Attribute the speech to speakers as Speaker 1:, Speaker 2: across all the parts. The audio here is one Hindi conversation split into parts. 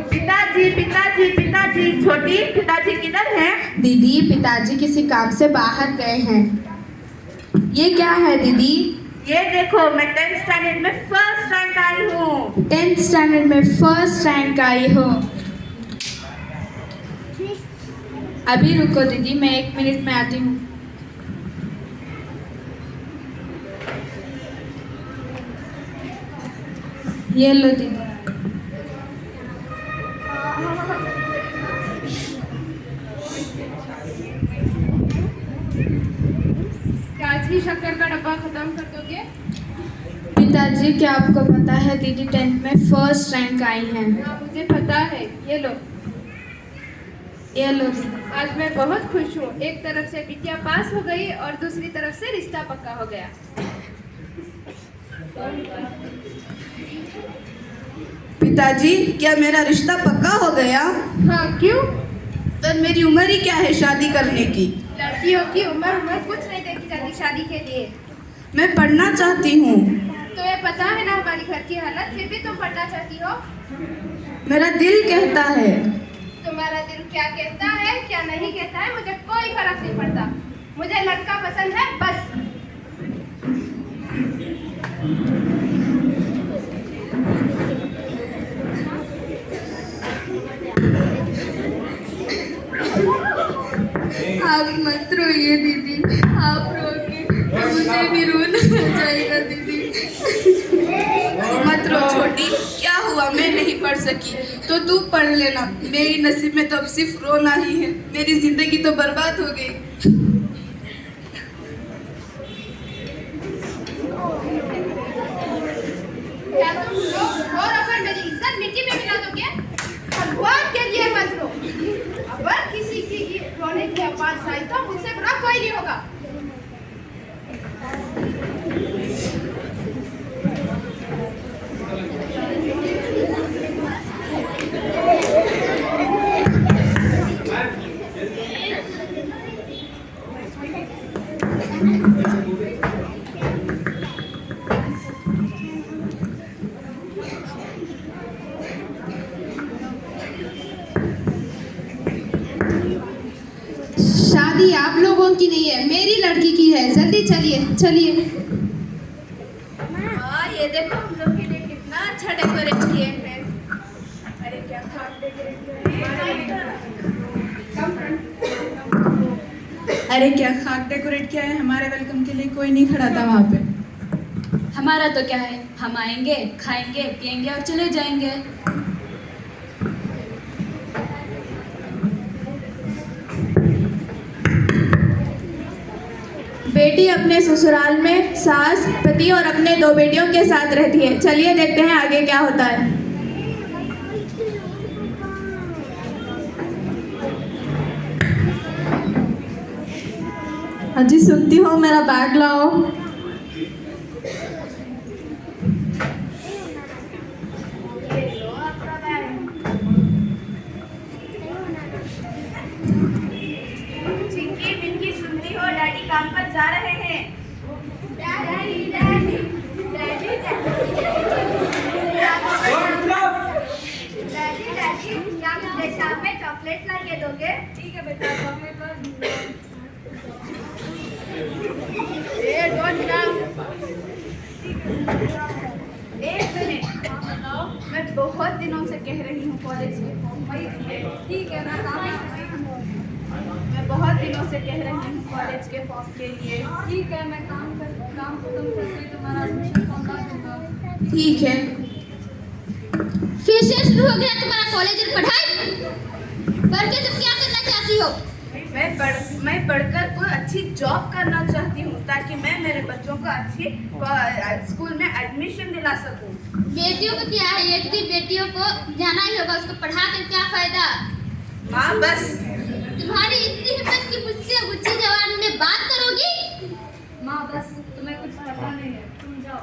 Speaker 1: पिताजी पिताजी पिताजी, छोटी पिताजी किधर हैं?
Speaker 2: दीदी पिताजी किसी काम से बाहर गए हैं। ये क्या है दीदी?
Speaker 1: ये देखो, मैं 10th स्टैंडर्ड में फर्स्ट रैंक आई हूँ।
Speaker 2: 10th स्टैंडर्ड में फर्स्ट रैंक आई हो। अभी रुको दीदी, मैं 1 मिनट में आती हूँ। ये लो दीदी।
Speaker 3: आज ही शक्कर का डब्बा खत्म कर दोगे?
Speaker 2: पिताजी क्या आपको पता है दीदी 10th में फर्स्ट रैंक आई हैं?
Speaker 3: हाँ मुझे पता है। ये लो।
Speaker 2: ये लो दीदी।
Speaker 3: आज मैं बहुत खुश हूँ। एक तरफ से बिटिया पास हो गई और दूसरी तरफ से रिश्ता पक्का हो गया।
Speaker 4: पिताजी क्या मेरा रिश्ता पक्का हो गया?
Speaker 3: हाँ क्यों?
Speaker 4: तो मेरी उम्र ही क्या है शादी करने की?
Speaker 3: लड़कियों की उम्र कुछ नहीं देखी जाती शादी के लिए।
Speaker 4: मैं पढ़ना चाहती हूँ।
Speaker 3: तो ये पता है ना हमारी घर की हालत, फिर भी तुम पढ़ना चाहती हो?
Speaker 4: मेरा दिल कहता है।
Speaker 3: तुम्हारा दिल क्या कहता है क्या नहीं कहता है मुझे कोई फर्क नहीं पड़ता। मुझे लड़का पसंद है बस।
Speaker 2: आप मत रोइए दीदी, आप रोके मुझे भी रोना आ जाएगा दीदी।
Speaker 4: मत रो छोटी, क्या हुआ मैं नहीं पढ़ सकी तो तू पढ़ लेना। मेरी नसीब में तो अब सिर्फ रोना ही है। मेरी जिंदगी तो बर्बाद हो गई।
Speaker 3: क्या तुम लोग और अगर मेरी इज्जत मिट्टी में मिला दोगे? भगवान के लिए मत रो। अगर किसी की रोने की आवाज आई तो मुझसे बुरा कोई नहीं होगा। शादी आप लोगों की नहीं है, मेरी लड़की की है। जल्दी चलिए चलिए।
Speaker 1: हाँ ये देखो, हम लोग के लिए कितना अच्छा डेकोरेट किए हैं। अरे क्या खास डेकोरेट किया है।
Speaker 4: अरे क्या खाक डेकोरेट किया है। हमारे वेलकम के लिए कोई नहीं खड़ा था वहाँ पे।
Speaker 5: हमारा तो क्या है, हम आएंगे, खाएंगे, पिएंगे और चले जाएंगे।
Speaker 2: बेटी अपने ससुराल में सास, पति और अपने 2 बेटियों के साथ रहती है। चलिए देखते हैं आगे क्या होता है।
Speaker 4: अजी सुनती हो, मेरा बैग लाओ।
Speaker 1: चिंकी मिंकी सुनती हो, डैडी काम पर जा रहे हैं। Daddy daddy daddy daddy daddy क्या मुझे शाम में चॉकलेट ला के दोगे? ठीक है बेटा, चॉकलेट ला। एक मिनट, मैं बहुत दिनों से कह रही हूँ कॉलेज के फॉर्म। ठीक है ना, मैं बहुत दिनों से कह रही हूँ कॉलेज के फॉर्म के लिए।
Speaker 3: ठीक है, मैं काम खत्म करके तुम्हारा एडमिशन फॉर्म ला दूंगा।
Speaker 4: ठीक है।
Speaker 6: फिर से शुरू हो गया तुम्हारा कॉलेज और पढ़ाई। पढ़ के तुम क्या करना चाहती हो?
Speaker 1: मैं पढ़कर कोई अच्छी जॉब करना चाहती हूँ ताकि मैं मेरे बच्चों को अच्छी स्कूल में एडमिशन दिला सकूँ।
Speaker 6: बेटियों को क्या है, एक दिन बेटियों को जाना ही होगा, उसको पढ़ा कर क्या फायदा?
Speaker 1: माँ बस।
Speaker 6: तुम्हारी इतनी हिम्मत कि मुझसे ऊंची जवान में बात करोगी?
Speaker 3: माँ बस, तुम्हें कुछ पता नहीं है, तुम जाओ।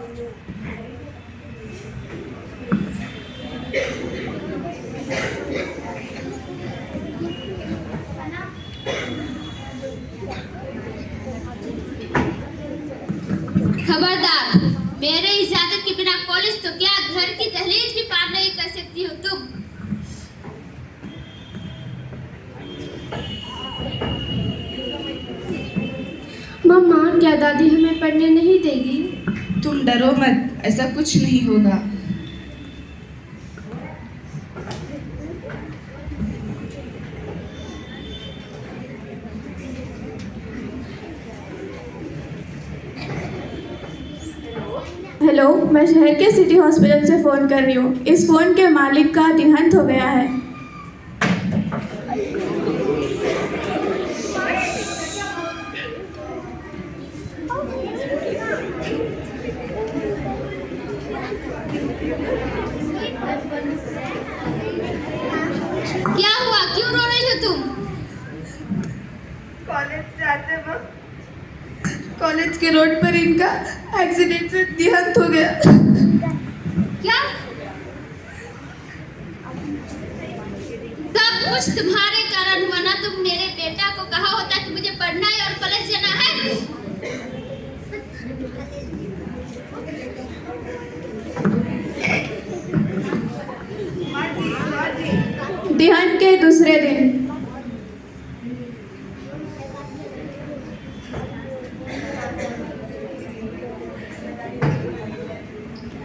Speaker 6: कॉलेज तो क्या घर की दहलीज भी पार नहीं कर सकती हो तुम।
Speaker 3: मम्मा, क्या दादी हमें पढ़ने नहीं देगी?
Speaker 4: तुम डरो मत, ऐसा कुछ नहीं होगा।
Speaker 2: हेलो, मैं शहर के सिटी हॉस्पिटल से फ़ोन कर रही हूँ। इस फ़ोन के मालिक का देहांत हो गया है।
Speaker 6: क्या हुआ, क्यों रो रही हो तुम?
Speaker 4: कॉलेज से आते वक्त कॉलेज के रोड पर इनका एक्सीडेंट से देहांत हो गया।
Speaker 6: क्या? सब कुछ तुम्हारे कारण हुआ ना। तुम मेरे बेटा को कहा होता कि मुझे पढ़ना है और कॉलेज जाना है।
Speaker 2: देहांत के दूसरे दिन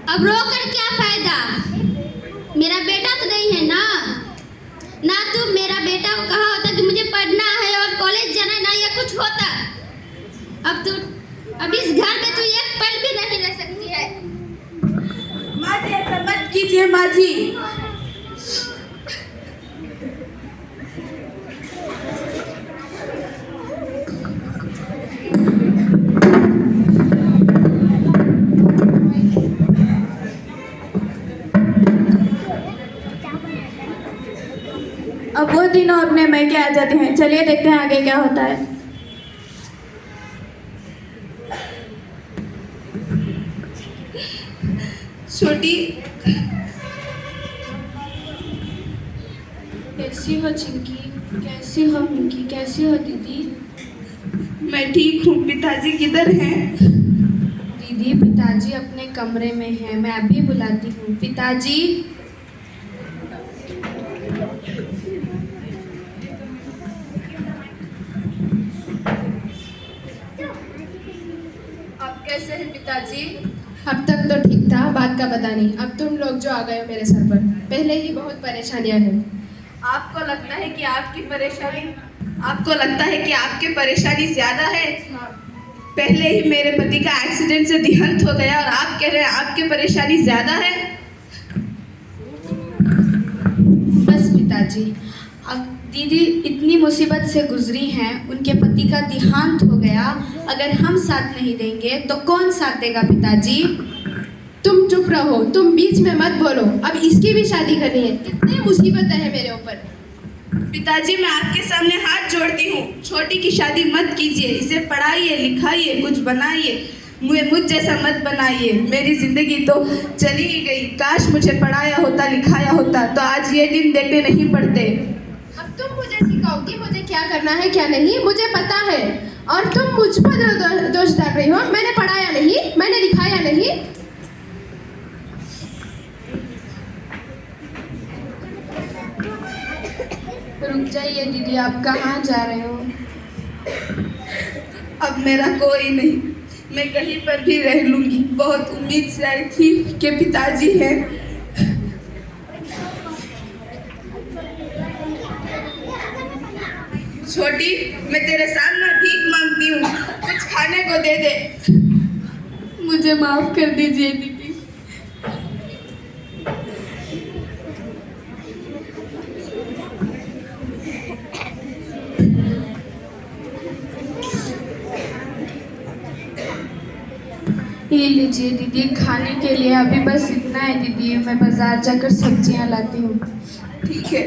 Speaker 6: अब रोकर क्या फायदा? मेरा बेटा तो नहीं है ना। ना तुम मेरा बेटा को कहा होता कि मुझे पढ़ना है और कॉलेज जाना है, ना या कुछ होता। अब इस घर में तू एक पल भी नहीं रह सकती है।
Speaker 4: माँ जी, ऐसा मत कीजिए माँ जी।
Speaker 2: अब वो तीनों अपने मैके आ जाते हैं। चलिए देखते हैं आगे क्या होता है।
Speaker 4: छोटी,
Speaker 3: कैसी हो चिंकी? कैसी हो मिंकी? कैसी हो दीदी?
Speaker 4: मैं ठीक हूँ। पिताजी किधर हैं?
Speaker 3: दीदी, पिताजी अपने कमरे में हैं। मैं अभी बुलाती हूँ। पिताजी।
Speaker 4: आप कैसे हैं पिताजी?
Speaker 3: अब तक तो ठीक था, बात का पता नहीं। अब तुम लोग जो आ गए हो मेरे सर पर। पहले ही बहुत परेशानियां हैं।
Speaker 4: आपको लगता है कि आपकी परेशानी ज्यादा है? पहले ही मेरे पति का एक्सीडेंट से देहांत हो गया और आप कह रहे हैं आपकी परेशानी ज्यादा है।
Speaker 3: बस पिताजी, अब दीदी इतनी मुसीबत से गुजरी हैं, उनके पति का देहांत हो गया। अगर हम साथ नहीं देंगे तो कौन साथ देगा पिताजी? तुम चुप रहो, तुम बीच में मत बोलो। अब इसकी भी शादी करनी है। कितनी मुसीबतें हैं मेरे ऊपर।
Speaker 4: पिताजी, मैं आपके सामने हाथ जोड़ती हूँ, छोटी की शादी मत कीजिए। इसे पढ़ाइए, लिखाइए, कुछ बनाइए। मुझ जैसा मत बनाइए। मेरी जिंदगी तो चली ही गई। काश मुझे पढ़ाया होता, लिखाया होता तो आज ये दिन देखने नहीं पड़ते।
Speaker 3: अब तुम मुझे सिखाओगी मुझे क्या करना है क्या नहीं? मुझे पता है। और तुम मुझ पर दोष डाल रही हो। मैंने पढ़ाया नहीं, मैंने लिखाया नहीं। रुक जाइए दीदी, आप कहाँ जा रहे हो?
Speaker 4: अब मेरा कोई नहीं, मैं कहीं पर भी रह लूंगी। बहुत उम्मीद से आई थी कि पिताजी हैं। छोटी, मैं तेरे सामने भीख मांगती हूँ, कुछ खाने को दे दे।
Speaker 3: मुझे माफ कर दीजिए दीदी। ये लीजिए दीदी, खाने के लिए अभी बस इतना है दीदी। मैं बाजार जाकर सब्जियां लाती हूँ।
Speaker 4: ठीक है।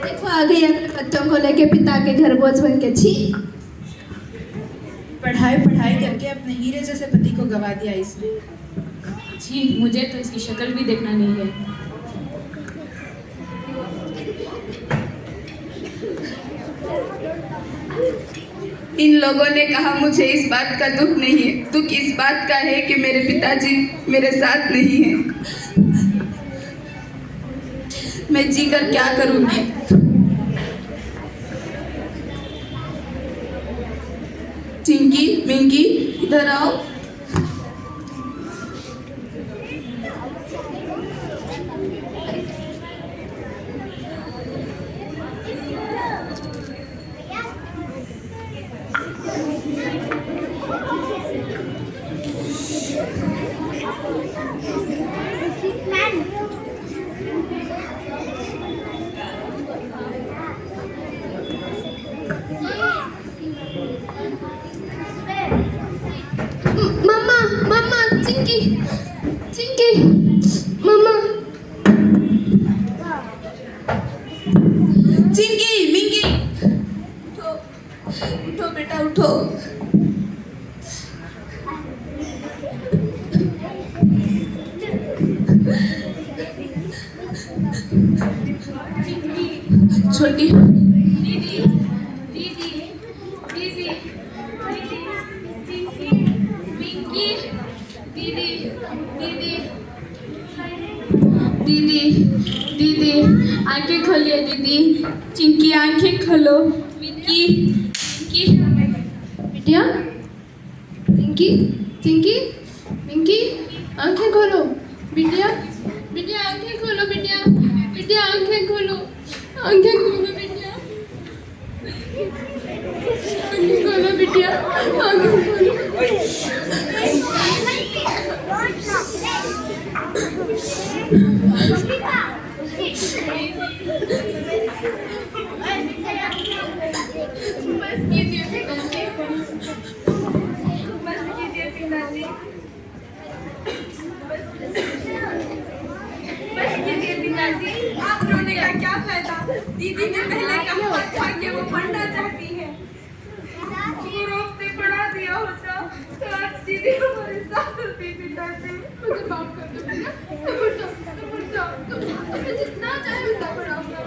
Speaker 3: देखो आ गई अपने बच्चों को लेके पिता के घर बोझ बन के। छी,
Speaker 7: पढ़ाई करके अपने हीरे जैसे पति को गवा दिया इसने।
Speaker 5: जी, मुझे तो इसकी शक्ल भी देखना नहीं है।
Speaker 4: इन लोगों ने कहा मुझे इस बात का दुख नहीं है, दुख इस बात का है कि मेरे पिताजी मेरे साथ नहीं हैं। मैं जीकर क्या करूंगी? चिंकी, मिंकी, इधर आओ।
Speaker 6: मम्मा मम्मा चिंकी चिंकी मम्मा
Speaker 4: चिंकी, मिंकी, उठो, उठो बेटा उठो। छोटी
Speaker 1: दीदी दीदी दीदी दीदी चिंकी मिंकी दीदी दीदी
Speaker 2: दीदी दीदी आंखें खोलिए दीदी। चिंकी आंखें खोलो। मिंकी मिंकी
Speaker 6: बिटिया चिंकी चिंकी मिंकी आंखें खोलो बिटिया बिटिया आंखें खोलो बिटिया बिटिया आंखें खोलो बिटिया आंखें खोलो बिटिया आंखें खोलो।
Speaker 1: आप रोने का क्या फायदा? दीदी ने पहले कहा था कि वो पढ़ना चाहती है। वो रोकते पढ़ा दिया होता तो आज दीदी हमारे साथ होती। पिताजी मुझे माफ कर दो बेटा। तुम्हें जितना चाहे उतना पढ़ाऊंगा।